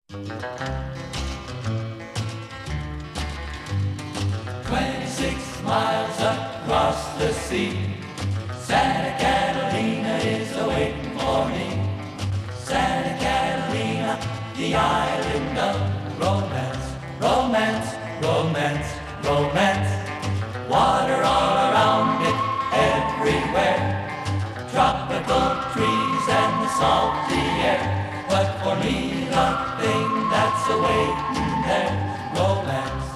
"26 miles across the sea, Santa Catalina is a-waiting for me. Santa Catalina, the island of romance, romance, romance, romance. Water all around it, everywhere, tropical trees and the salty air. But for me, the thing that's a-waiting there, romance.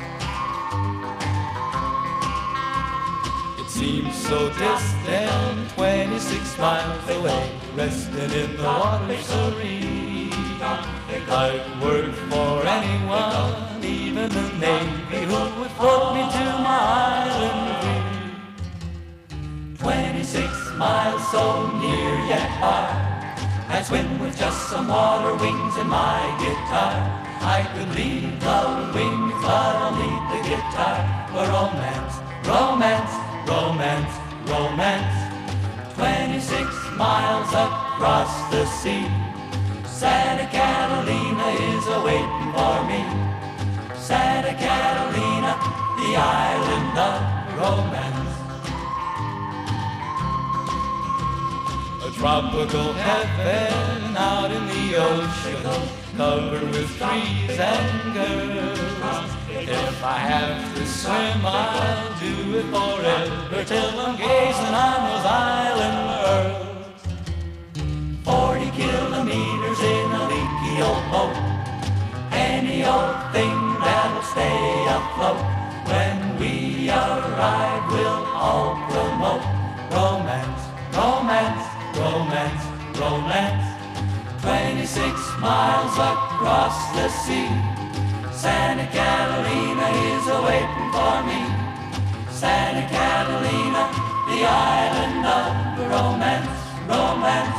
It seems so distant, 26 miles away, resting in the water serene. I'd work for anyone, even the Navy, who would float me to my island free. 26 miles so near yet far, I'd swim with just some water wings and my guitar. I could leave the wings, but I'll need the guitar for romance, romance, romance, romance. 26 miles across the sea, Santa Catalina is a-waiting for me. Santa Catalina, the island of romance. A tropical heaven out in the ocean, covered with trees and girls. If I have to swim, I'll do it forever, till I'm gazing on those island pearls. 40 kilometers in a leaky old boat, any old thing that'll stay afloat. When we arrive, we'll all promote romance, romance, romance, romance. 26 miles across the sea, Santa Catalina is a-waiting for me. Santa Catalina, the island of romance, romance,